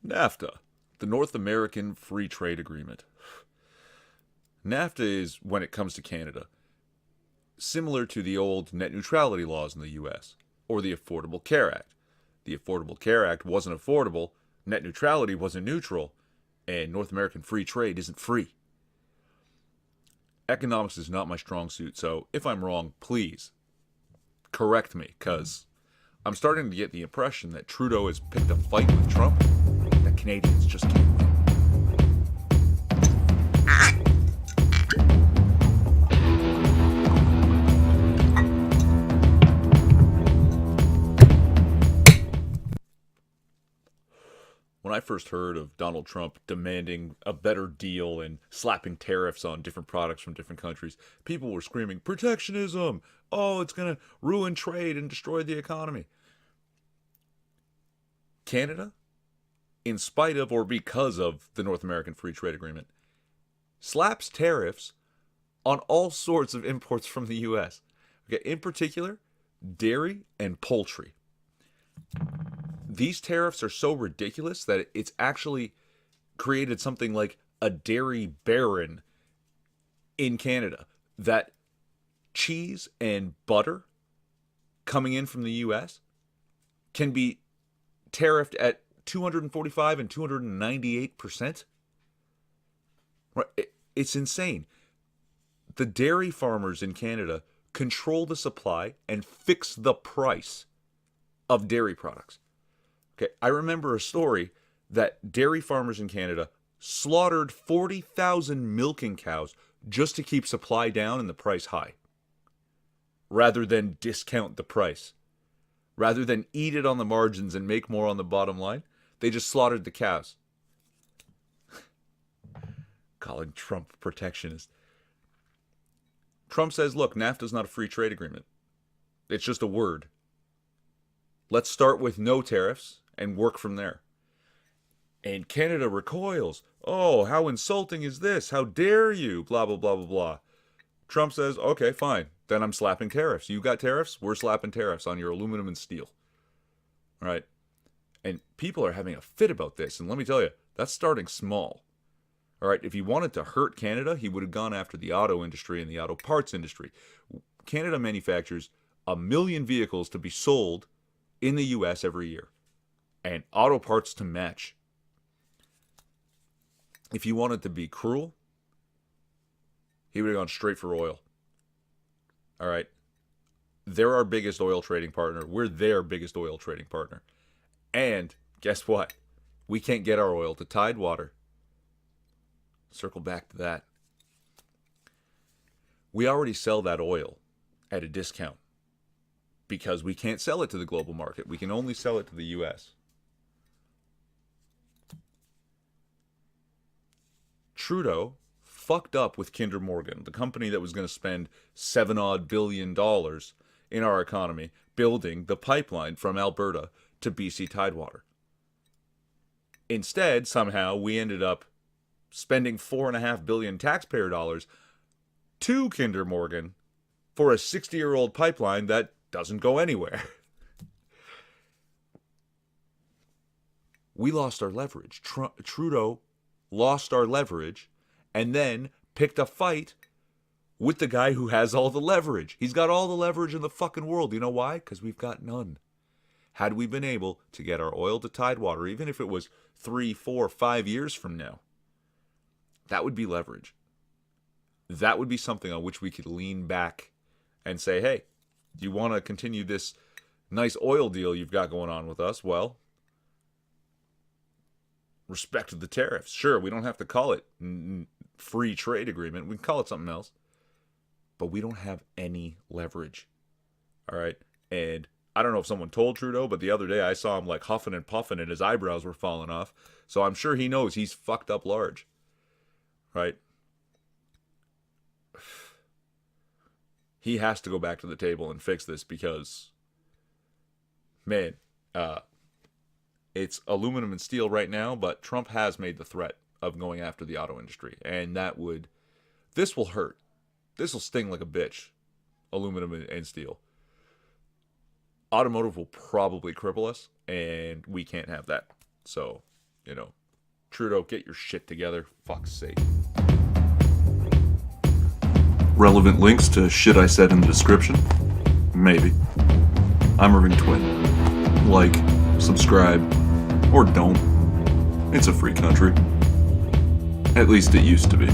NAFTA, the North American Free Trade Agreement. NAFTA is, when it comes to Canada, similar to the old net neutrality laws in the US, or the Affordable Care Act. The Affordable Care Act wasn't affordable, net neutrality wasn't neutral, and North American free trade isn't free. Economics is not my strong suit, so if I'm wrong, please correct me, because I'm starting to get the impression that Trudeau has picked a fight with Trump that Canadians just can't win. When I first heard of Donald Trump demanding a better deal and slapping tariffs on different products from different countries, people were screaming, protectionism! Oh, it's going to ruin trade and destroy the economy. Canada, in spite of or because of the North American Free Trade Agreement, slaps tariffs on all sorts of imports from the U.S. Okay, in particular, dairy and poultry. These tariffs are so ridiculous that it's actually created something like a dairy baron in Canada, that cheese and butter coming in from the US can be tariffed at 245 and 298%. Right? It's insane. The dairy farmers in Canada control the supply and fix the price of dairy products. Okay, I remember a story that dairy farmers in Canada slaughtered 40,000 milking cows just to keep supply down and the price high, rather than discount the price. Rather than eat it on the margins and make more on the bottom line, they just slaughtered the cows. Calling Trump protectionist. Trump says, look, NAFTA's not a free trade agreement. It's just a word. Let's start with no tariffs and work from there. And Canada recoils. Oh, how insulting is this? How dare you? Blah, blah, blah, blah, blah. Trump says, okay, fine. Then I'm slapping tariffs. You got tariffs? We're slapping tariffs on your aluminum and steel. All right? And people are having a fit about this. And let me tell you, that's starting small. All right? If he wanted to hurt Canada, he would have gone after the auto industry and the auto parts industry. Canada manufactures 1 million vehicles to be sold in the U.S. every year, and auto parts to match. If he wanted to be cruel, he would have gone straight for oil. All right? They're our biggest oil trading partner. We're their biggest oil trading partner. And guess what? We can't get our oil to Tidewater. Circle back to that. We already sell that oil at a discount because we can't sell it to the global market. We can only sell it to the U.S. Trudeau fucked up with Kinder Morgan, the company that was going to spend $7 billion in our economy building the pipeline from Alberta to BC Tidewater. Instead, somehow, we ended up spending $4.5 billion taxpayer dollars to Kinder Morgan for a 60-year-old pipeline that doesn't go anywhere. We lost our leverage. Trudeau lost our leverage and then picked a fight with the guy who has all the leverage. He's got all the leverage in the fucking world. You know why? Because we've got none. Had we been able to get our oil to Tidewater, even if it was 3, 4, 5 years from now, that would be leverage. That would be something on which we could lean back and say, hey, do you want to continue this nice oil deal you've got going on with us? Well, respect the tariffs. Sure, we don't have to call it free trade agreement. We can call it something else. But we don't have any leverage. All right? And I don't know if someone told Trudeau, but the other day I saw him like huffing and puffing and his eyebrows were falling off. So I'm sure he knows he's fucked up large. Right? He has to go back to the table and fix this because, man, it's aluminum and steel right now, but Trump has made the threat of going after the auto industry. And this will hurt. This will sting like a bitch, aluminum and steel. Automotive will probably cripple us, and we can't have that. So, Trudeau, get your shit together. Fuck's sake. Relevant links to shit I said in the description? Maybe. I'm Irving Twin. Like, subscribe, or don't. It's a free country. At least it used to be.